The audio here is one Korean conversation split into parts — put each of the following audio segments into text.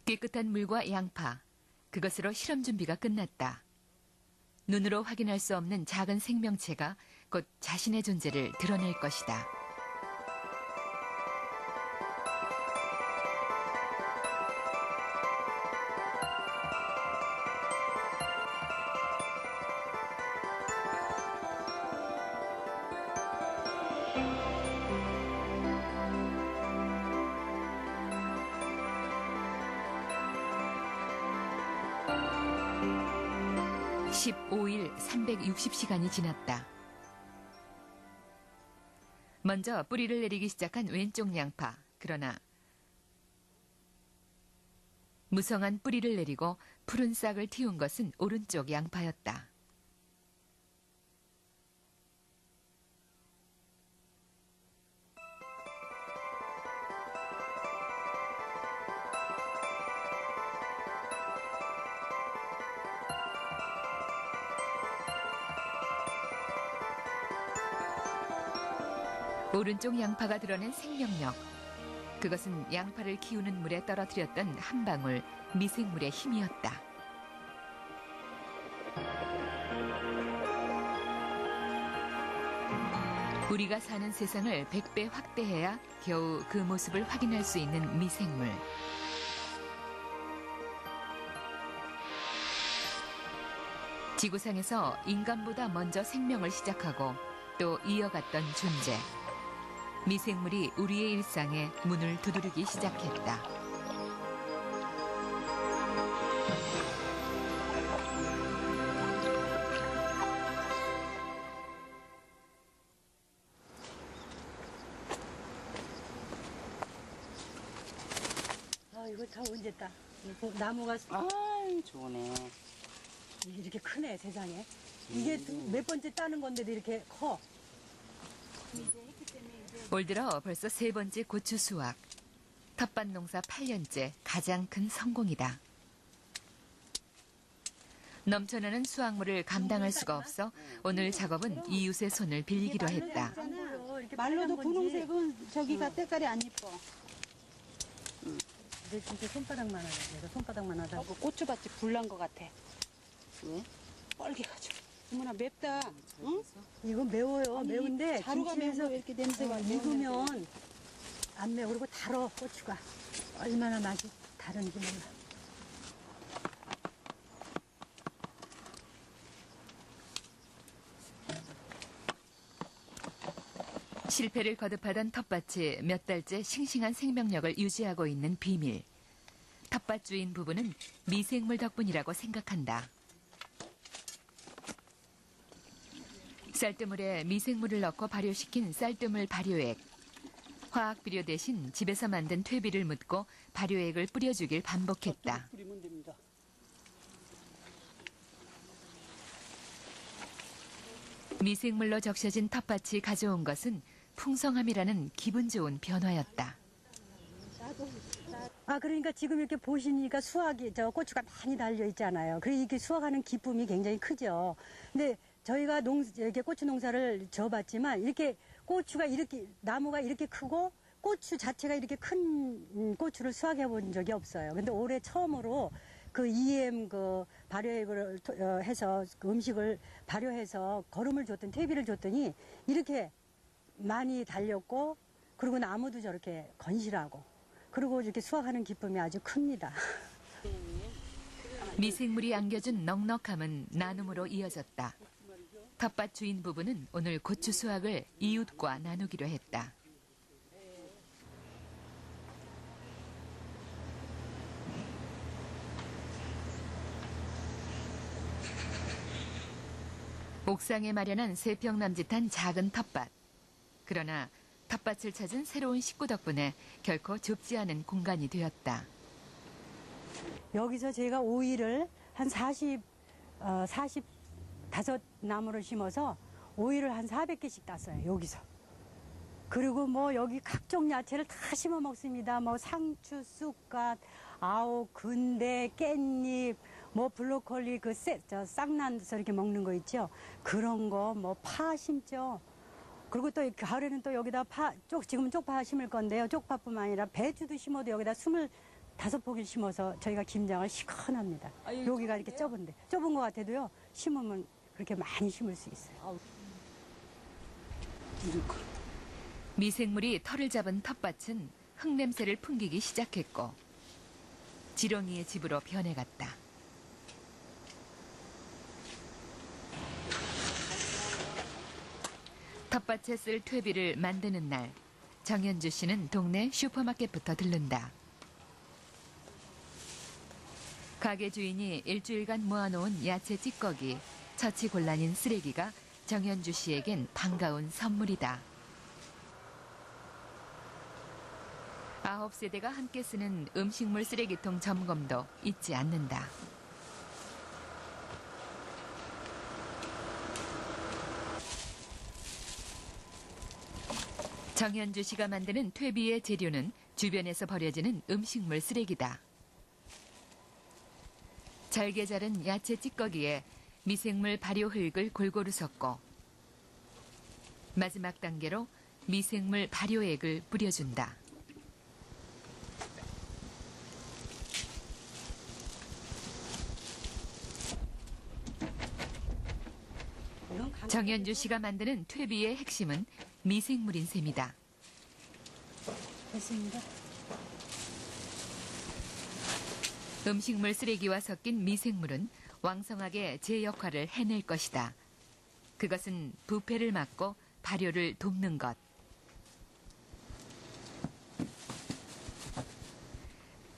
깨끗한 물과 양파, 그것으로 실험 준비가 끝났다. 눈으로 확인할 수 없는 작은 생명체가 곧 자신의 존재를 드러낼 것이다. (15일) 360시간이 지났다. 먼저 뿌리를 내리기 시작한 왼쪽 양파. 그러나 무성한 뿌리를 내리고 푸른 싹을 틔운 것은 오른쪽 양파였다. 오른쪽 양파가 드러낸 생명력. 그것은 양파를 키우는 물에 떨어뜨렸던 한 방울 미생물의 힘이었다. 우리가 사는 세상을 100배 확대해야 겨우 그 모습을 확인할 수 있는 미생물. 지구상에서 인간보다 먼저 생명을 시작하고 또 이어갔던 존재. 미생물이 우리의 일상에 문을 두드리기 시작했다. 이거 다 언제다. 나무가 좋네. 이렇게 크네, 세상에. 이게 몇 번째 따는 건데도 이렇게 커. 올 들어 벌써 3번째 고추 수확. 텃밭 농사 8년째 가장 큰 성공이다. 넘쳐나는 수확물을 감당할 수가 없어 오늘 작업은 이웃의 손을 빌리기로 했다. 말로도 분홍색은 저기가 때깔이 안 이뻐. 근데 진짜 손바닥만 하다. 내가 손바닥만 하다. 고추밭이 불난 것 같아. 왜? 뻘개가지고. 어머나 맵다. 응? 이건 매워요. 아니, 매운데 자루가 김치에서 매운 거 이렇게 냄새가 익으면 안 매워. 그리고 달어, 고추가. 얼마나 맛이 다른지 몰라. 실패를 거듭하던 텃밭이 몇 달째 싱싱한 생명력을 유지하고 있는 비밀. 텃밭 주인 부부는 미생물 덕분이라고 생각한다. 쌀뜨물에 미생물을 넣고 발효시킨 쌀뜨물 발효액. 화학 비료 대신 집에서 만든 퇴비를 묻고 발효액을 뿌려주길 반복했다. 뿌리면 됩니다. 미생물로 적셔진 텃밭이 가져온 것은 풍성함이라는 기분 좋은 변화였다. 그러니까 지금 이렇게 보시니까 수확이, 고추가 많이 달려 있잖아요. 그리고 이렇게 수확하는 기쁨이 굉장히 크죠. 근데 저희가 이렇게 고추 농사를 지어봤지만 이렇게 고추가 이렇게, 나무가 이렇게 크고 고추 자체가 이렇게 큰 고추를 수확해 본 적이 없어요. 근데 올해 처음으로 그 EM 발효액을 해서 그 음식을 발효해서 거름을 줬더니, 퇴비를 줬더니 이렇게 많이 달렸고, 그리고 나무도 저렇게 건실하고, 그리고 이렇게 수확하는 기쁨이 아주 큽니다. 미생물이 안겨준 넉넉함은 나눔으로 이어졌다. 텃밭 주인 부부는 오늘 고추 수확을 이웃과 나누기로 했다. 옥상에 마련한 3평 남짓한 작은 텃밭. 그러나 텃밭을 찾은 새로운 식구 덕분에 결코 좁지 않은 공간이 되었다. 여기서 제가 오이를 한 45나무를 심어서 오이를 한 400개씩 땄어요, 여기서. 그리고 뭐 여기 각종 야채를 다 심어 먹습니다. 뭐 상추, 쑥갓, 아오, 근대, 깻잎, 뭐 블로콜리, 쌍난서 이렇게 먹는 거 있죠. 그런 거, 뭐 파 심죠. 그리고 또 가을에는 또 여기다 지금은 쪽파 심을 건데요. 쪽파뿐만 아니라 배추도 심어도 여기다 5포기를 심어서 저희가 김장을 시원합니다. 여기가 이렇게 좁은데 좁은 것 같아도요 심으면 그렇게 많이 심을 수 있어요. 미생물이 털을 잡은 텃밭은 흙냄새를 풍기기 시작했고 지렁이의 집으로 변해갔다. 텃밭에 쓸 퇴비를 만드는 날, 정현주 씨는 동네 슈퍼마켓부터 들른다. 가게 주인이 일주일간 모아놓은 야채 찌꺼기, 처치곤란인 쓰레기가 정현주 씨에겐 반가운 선물이다. 9세대가 함께 쓰는 음식물 쓰레기통 점검도 잊지 않는다. 정현주 씨가 만드는 퇴비의 재료는 주변에서 버려지는 음식물 쓰레기다. 잘게 자른 야채 찌꺼기에 미생물 발효 흙을 골고루 섞고 마지막 단계로 미생물 발효액을 뿌려준다. 정현주 씨가 만드는 퇴비의 핵심은 미생물인 셈이다. 됐습니다. 음식물 쓰레기와 섞인 미생물은 왕성하게 제 역할을 해낼 것이다. 그것은 부패를 막고 발효를 돕는 것.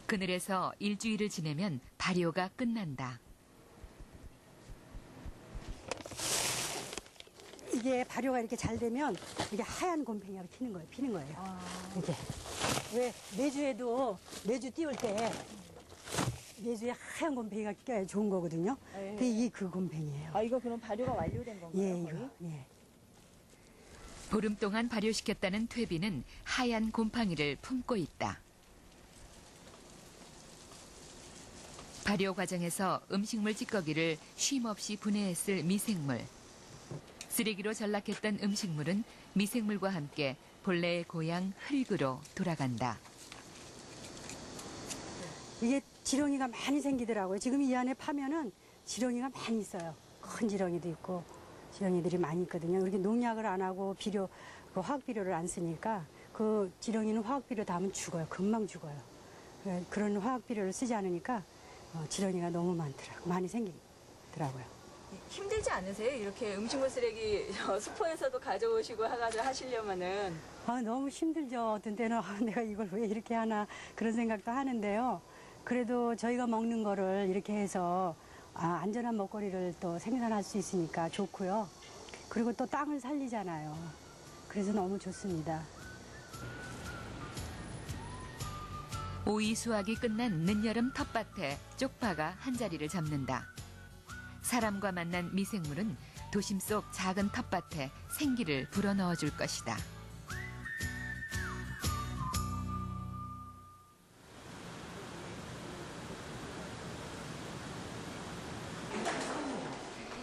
그늘에서 일주일을 지내면 발효가 끝난다. 이게 발효가 이렇게 잘 되면 이게 하얀 곰팡이가 피는 거예요. 이렇게. 왜 매주 띄울 때 매주에 하얀 곰팡이가 껴야 좋은 거거든요. 근데 이게 그 곰팡이에요. 아, 이거 그럼 발효가 완료된 건가요? 예, 거의? 이거. 예. 보름 동안 발효시켰다는 퇴비는 하얀 곰팡이를 품고 있다. 발효 과정에서 음식물 찌꺼기를 쉼없이 분해했을 미생물. 쓰레기로 전락했던 음식물은 미생물과 함께 본래의 고향 흙으로 돌아간다. 이게 지렁이가 많이 생기더라고요. 지금 이 안에 파면은 지렁이가 많이 있어요. 큰 지렁이도 있고 지렁이들이 많이 있거든요. 이렇게 농약을 안 하고 그 화학 비료를 안 쓰니까 그 지렁이는 화학 비료 닿으면 죽어요. 금방 죽어요. 그런 화학 비료를 쓰지 않으니까 지렁이가 너무 많이 생기더라고요. 힘들지 않으세요? 이렇게 음식물 쓰레기 수포에서도 가져오시고 하시려면은. 너무 힘들죠. 어떤 때는 내가 이걸 왜 이렇게 하나 그런 생각도 하는데요. 그래도 저희가 먹는 거를 이렇게 해서 안전한 먹거리를 또 생산할 수 있으니까 좋고요. 그리고 또 땅을 살리잖아요. 그래서 너무 좋습니다. 오이 수확이 끝난 늦여름 텃밭에 쪽파가 한 자리를 잡는다. 사람과 만난 미생물은 도심 속 작은 텃밭에 생기를 불어넣어 줄 것이다.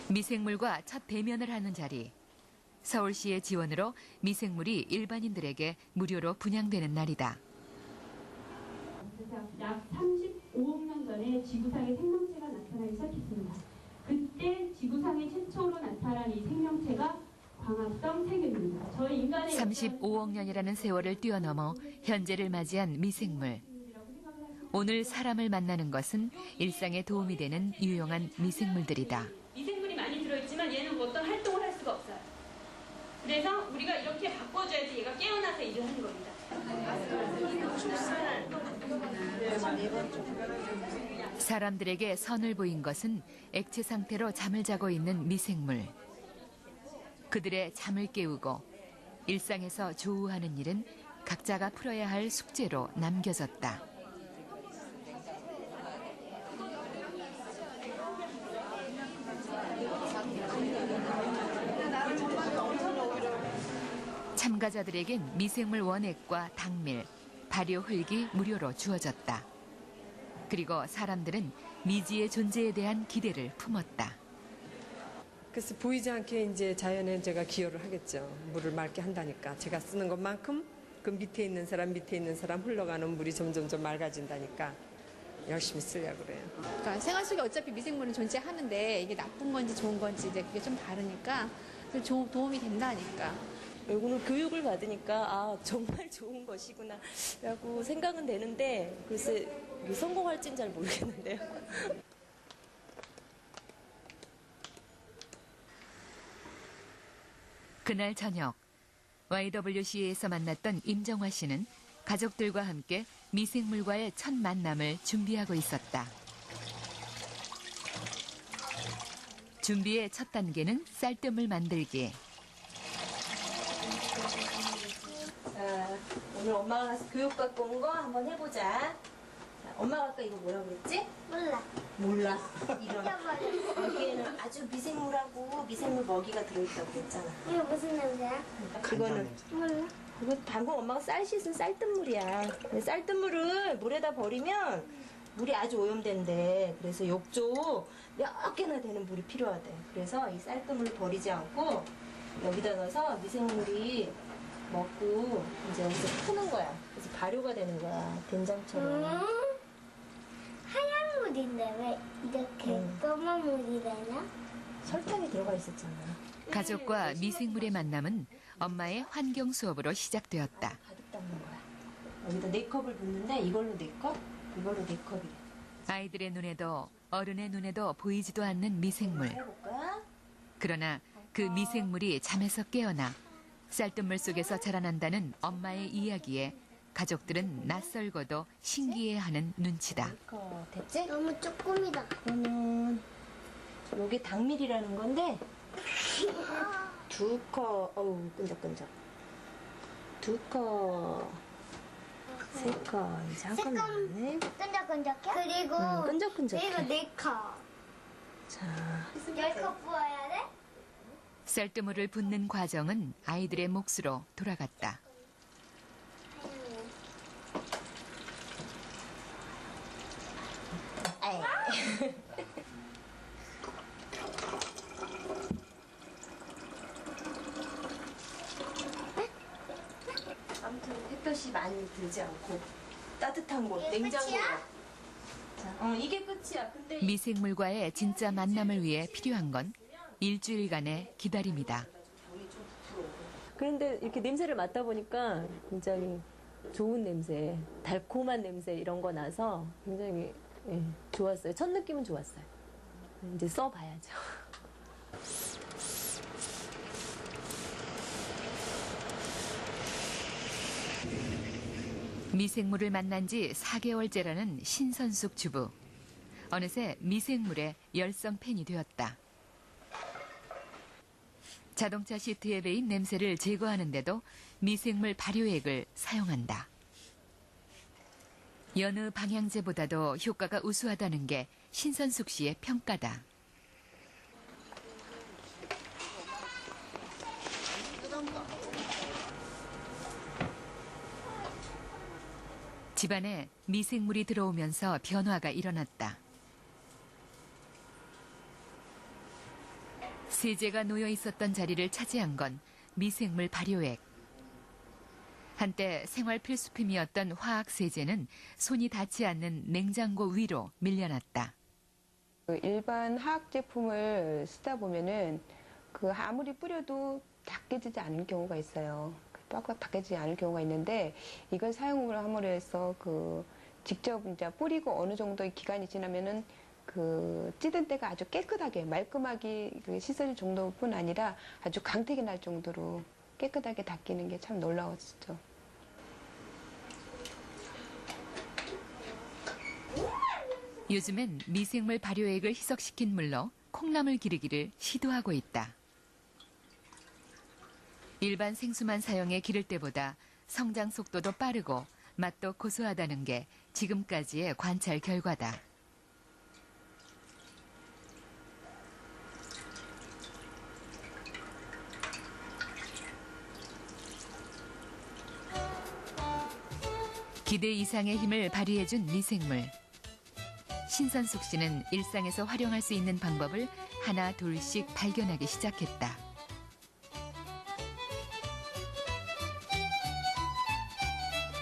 미생물과 첫 대면을 하는 자리. 서울시의 지원으로 미생물이 일반인들에게 무료로 분양되는 날이다. 약 35억 년 전에 지구상에 생명체가 나타나기 시작했습니다. 그때 지구상에 최초로 나타난 이 생명체가 광합성 세균입니다. 저희 인간의 35억 년이라는 세월을 뛰어넘어 현재를 맞이한 미생물. 오늘 사람을 만나는 것은 일상에 도움이 되는 유용한 미생물들이다. 미생물이 많이 들어있지만 얘는 어떤 활동을 할 수가 없어요. 그래서 우리가 이렇게 바꿔줘야지 얘가 깨어나서 일을 하는 겁니다. 사람들에게 선을 보인 것은 액체 상태로 잠을 자고 있는 미생물. 그들의 잠을 깨우고 일상에서 조우하는 일은 각자가 풀어야 할 숙제로 남겨졌다. 참가자들에겐 미생물 원액과 당밀, 발효 흙이 무료로 주어졌다. 그리고 사람들은 미지의 존재에 대한 기대를 품었다. 그래서 보이지 않게 이제 자연에 제가 기여를 하겠죠. 물을 맑게 한다니까. 제가 쓰는 것만큼 그 밑에 있는 사람 흘러가는 물이 점점 맑아진다니까 열심히 쓰려고 그래요. 그러니까 생활 속에 어차피 미생물은 존재하는데 이게 나쁜 건지 좋은 건지 이제 그게 좀 다르니까 도움이 된다니까. 오늘 교육을 받으니까 아 정말 좋은 것이구나 라고 생각은 되는데 글쎄 성공할지는 잘 모르겠는데요. 그날 저녁 YWCA에서 만났던 임정화 씨는 가족들과 함께 미생물과의 첫 만남을 준비하고 있었다. 준비의 첫 단계는 쌀뜨물 만들기. 자, 오늘 엄마가 교육 갖고 온 거 한번 해보자. 자, 엄마가 아까 이거 뭐라 그랬지? 몰라. 이런. 여기에는 아주 미생물하고 미생물 먹이가 들어있다고 그랬잖아. 이거 무슨 냄새야? 그거는 몰라. 그거 방금 엄마가 쌀 씻은 쌀뜨물이야. 근데 쌀뜨물을 물에다 버리면 물이 아주 오염된대. 그래서 욕조 몇 개나 되는 물이 필요하대. 그래서 이 쌀뜨물을 버리지 않고 여기다 넣어서 미생물이 먹고 이제 여기서 푸는 거야. 그래서 발효가 되는 거야. 된장처럼. 하얀 물인데 왜 이렇게 검은 물이 되냐? 설탕이 들어가 있었잖아. 가족과 미생물의 만남은 엄마의 환경 수업으로 시작되었다. 가득 담는 거야. 여기다 4컵을 붓는데 이걸로 4컵, 이걸로 4컵이래. 아이들의 눈에도 어른의 눈에도 보이지도 않는 미생물. 해볼까? 그러나 그 미생물이 잠에서 깨어나 쌀뜨물 속에서 자라난다는 엄마의 이야기에 가족들은 낯설고도 신기해하는 눈치다. 4컵 됐지? 너무 조금이다. 그러면 요게 당밀이라는 건데 2컵, 어우 끈적끈적. 2컵, 3컵. 이제 한 컵 남았네. 끈적끈적해? 그리고 끈적끈적해. 그리고 4컵. 자, 10컵 부어야 돼? 쌀뜨물을 붓는 과정은 아이들의 몫으로 돌아갔다. 아무튼 햇볕이 많이 들지 않고 따뜻한 곳, 이게 냉장고로. 끝이야? 자, 이게 끝이야. 근데 미생물과의 진짜 만남을 위해 필요한 건 일주일간의 기다림이다. 그런데 이렇게 냄새를 맡다 보니까 굉장히 좋은 냄새, 달콤한 냄새 이런 거 나서 굉장히 좋았어요. 첫 느낌은 좋았어요. 이제 써봐야죠. 미생물을 만난 지 4개월째라는 신선숙 주부. 어느새 미생물의 열성 팬이 되었다. 자동차 시트에 배인 냄새를 제거하는데도 미생물 발효액을 사용한다. 여느 방향제보다도 효과가 우수하다는 게 신선숙 씨의 평가다. 집안에 미생물이 들어오면서 변화가 일어났다. 세제가 놓여 있었던 자리를 차지한 건 미생물 발효액. 한때 생활 필수품이었던 화학 세제는 손이 닿지 않는 냉장고 위로 밀려났다. 일반 화학 제품을 쓰다 보면은 아무리 뿌려도 닦여지지 않는 경우가 있어요. 빡빡 닦여지지 않을 경우가 있는데 이걸 사용을 함으로 해서 직접 이제 뿌리고 어느 정도의 기간이 지나면은 찌든 때가 아주 깨끗하게 말끔하게 씻어질 정도뿐 아니라 아주 광택이 날 정도로 깨끗하게 닦이는 게 참 놀라웠죠. 요즘엔 미생물 발효액을 희석시킨 물로 콩나물 기르기를 시도하고 있다. 일반 생수만 사용해 기를 때보다 성장 속도도 빠르고 맛도 고소하다는 게 지금까지의 관찰 결과다. 기대 이상의 힘을 발휘해준 미생물. 신선숙 씨는 일상에서 활용할 수 있는 방법을 하나 둘씩 발견하기 시작했다.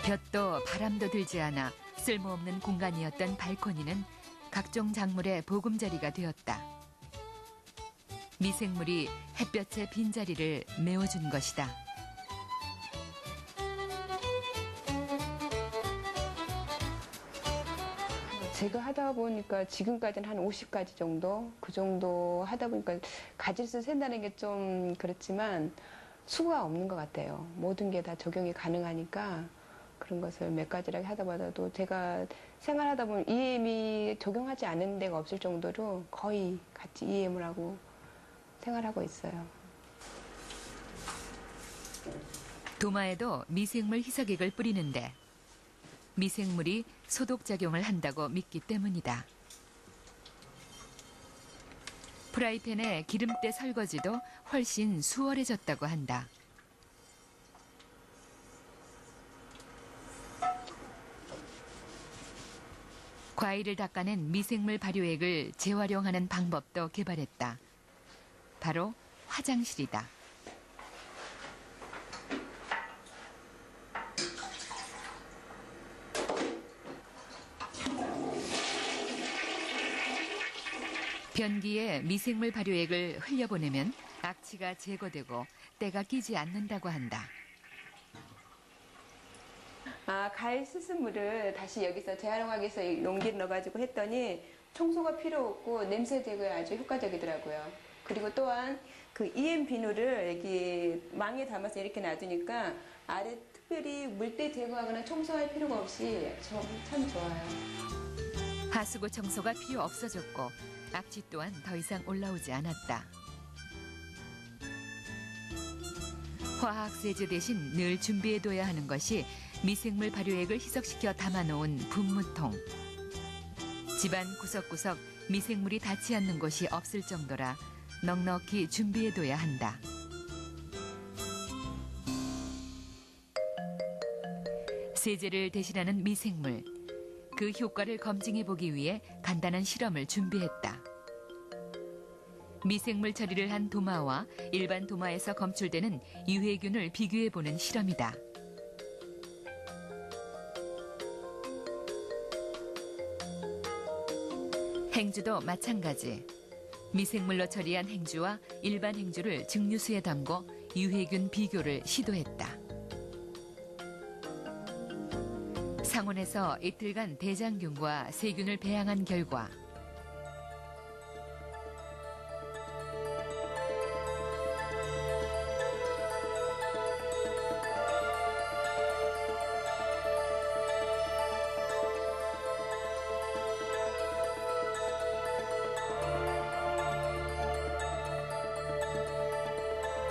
볕도 바람도 들지 않아 쓸모없는 공간이었던 발코니는 각종 작물의 보금자리가 되었다. 미생물이 햇볕의 빈자리를 메워준 것이다. 제가 하다 보니까 지금까지는 한 50가지 정도? 그 정도 하다 보니까 가지수 센다는 게 좀 그렇지만 수가 없는 것 같아요. 모든 게 다 적용이 가능하니까 그런 것을 몇 가지를 하다 보다도 제가 생활하다 보면 EM이 적용하지 않은 데가 없을 정도로 거의 같이 EM을 하고 생활하고 있어요. 도마에도 미생물 희석액을 뿌리는데 미생물이 소독작용을 한다고 믿기 때문이다. 프라이팬의 기름때 설거지도 훨씬 수월해졌다고 한다. 과일을 닦아낸 미생물 발효액을 재활용하는 방법도 개발했다. 바로 화장실이다. 변기에 미생물 발효액을 흘려보내면 악취가 제거되고 때가 끼지 않는다고 한다. 가일 수돗물을 다시 여기서 재활용하기 위해서 용기를 넣어가지고 했더니 청소가 필요 없고 냄새 제거에 아주 효과적이더라고요. 그리고 또한 그 EM 비누를 여기 망에 담아서 이렇게 놔두니까 아래 특별히 물때 제거하거나 청소할 필요가 없이 참 좋아요. 하수구 청소가 필요 없어졌고 악취 또한 더 이상 올라오지 않았다. 화학세제 대신 늘 준비해둬야 하는 것이 미생물 발효액을 희석시켜 담아놓은 분무통. 집안 구석구석 미생물이 닿지 않는 곳이 없을 정도라 넉넉히 준비해둬야 한다. 세제를 대신하는 미생물. 그 효과를 검증해보기 위해 간단한 실험을 준비했다. 미생물 처리를 한 도마와 일반 도마에서 검출되는 유해균을 비교해보는 실험이다. 행주도 마찬가지. 미생물로 처리한 행주와 일반 행주를 증류수에 담고 유해균 비교를 시도했다. 상온에서 이틀간 대장균과 세균을 배양한 결과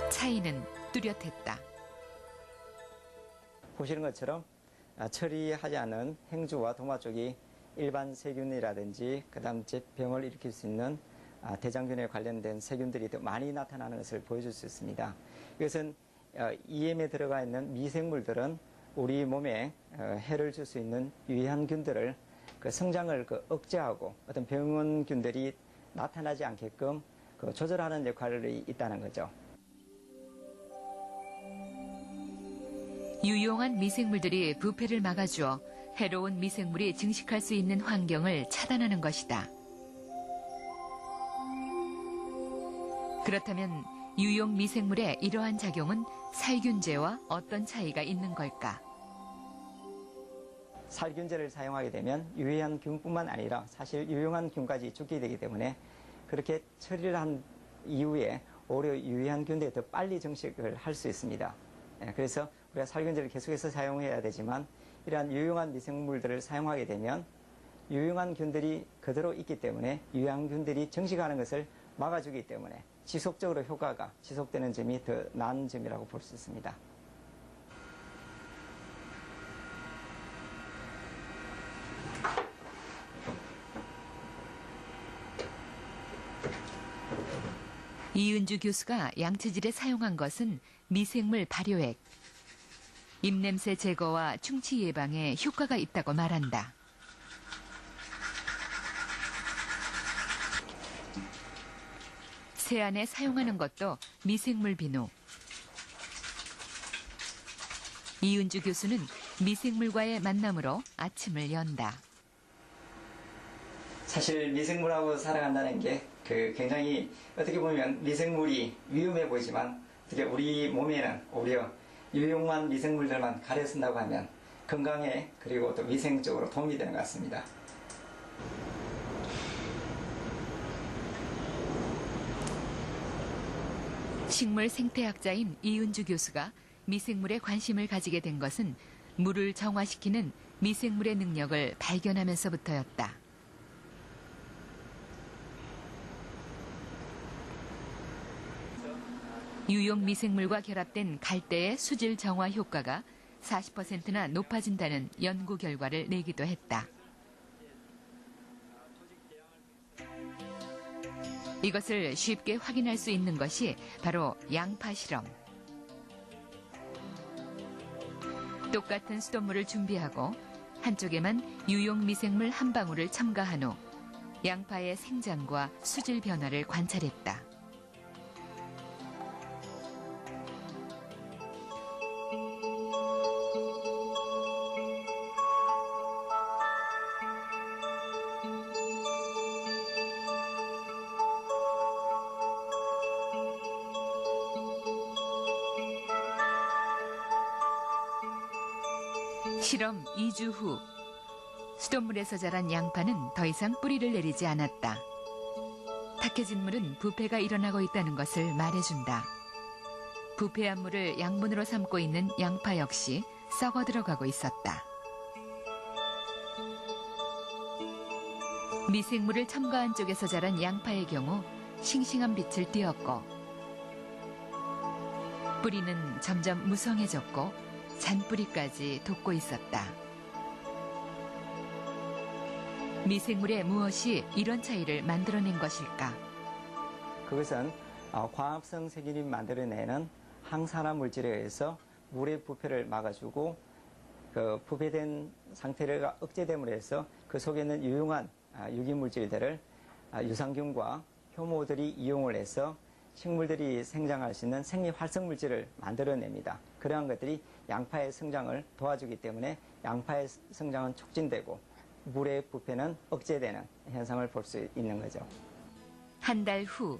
차이는 뚜렷했다. 보시는 것처럼 처리하지 않은 행주와 도마 쪽이 일반 세균이라든지 그다음 병을 일으킬 수 있는 대장균에 관련된 세균들이 더 많이 나타나는 것을 보여줄 수 있습니다. 이것은 EM에 들어가 있는 미생물들은 우리 몸에 해를 줄 수 있는 유해한 균들을 그 성장을 억제하고 어떤 병원균들이 나타나지 않게끔 조절하는 역할이 있다는 거죠. 유용한 미생물들이 부패를 막아주어 해로운 미생물이 증식할 수 있는 환경을 차단하는 것이다. 그렇다면 유용 미생물의 이러한 작용은 살균제와 어떤 차이가 있는 걸까? 살균제를 사용하게 되면 유해한 균뿐만 아니라 사실 유용한 균까지 죽게 되기 때문에 그렇게 처리를 한 이후에 오히려 유해한 균들이 더 빨리 증식을 할 수 있습니다. 그래서 우리가 살균제를 계속해서 사용해야 되지만 이러한 유용한 미생물들을 사용하게 되면 유용한 균들이 그대로 있기 때문에 유해한 균들이 증식하는 것을 막아주기 때문에 지속적으로 효과가 지속되는 점이 더 나은 점이라고 볼 수 있습니다. 이은주 교수가 양치질에 사용한 것은 미생물 발효액. 입냄새 제거와 충치 예방에 효과가 있다고 말한다. 세안에 사용하는 것도 미생물 비누. 이은주 교수는 미생물과의 만남으로 아침을 연다. 사실 미생물하고 살아간다는 게 굉장히 어떻게 보면 미생물이 위험해 보이지만 어떻게 우리 몸에는 오히려 유용한 미생물들만 가려 쓴다고 하면 건강에 그리고 또 위생적으로 도움이 되는 것 같습니다. 식물 생태학자인 이은주 교수가 미생물에 관심을 가지게 된 것은 물을 정화시키는 미생물의 능력을 발견하면서부터였다. 유용 미생물과 결합된 갈대의 수질 정화 효과가 40%나 높아진다는 연구 결과를 내기도 했다. 이것을 쉽게 확인할 수 있는 것이 바로 양파 실험. 똑같은 수돗물을 준비하고 한쪽에만 유용 미생물 한 방울을 첨가한 후 양파의 생장과 수질 변화를 관찰했다. 실험 2주 후 수돗물에서 자란 양파는 더 이상 뿌리를 내리지 않았다. 탁해진 물은 부패가 일어나고 있다는 것을 말해준다. 부패한 물을 양분으로 삼고 있는 양파 역시 썩어 들어가고 있었다. 미생물을 첨가한 쪽에서 자란 양파의 경우 싱싱한 빛을 띄었고 뿌리는 점점 무성해졌고 잔뿌리까지 돋고 있었다. 미생물의 무엇이 이런 차이를 만들어낸 것일까? 그것은 광합성 세균이 만들어내는 항산화 물질에 의해서 물의 부패를 막아주고 그 부패된 상태가 억제됨으로 해서 그 속에 있는 유용한 유기물질들을 유산균과 효모들이 이용을 해서 식물들이 생장할 수 있는 생리활성물질을 만들어냅니다. 그러한 것들이 양파의 성장을 도와주기 때문에 양파의 성장은 촉진되고 물의 부패는 억제되는 현상을 볼 수 있는 거죠. 한 달 후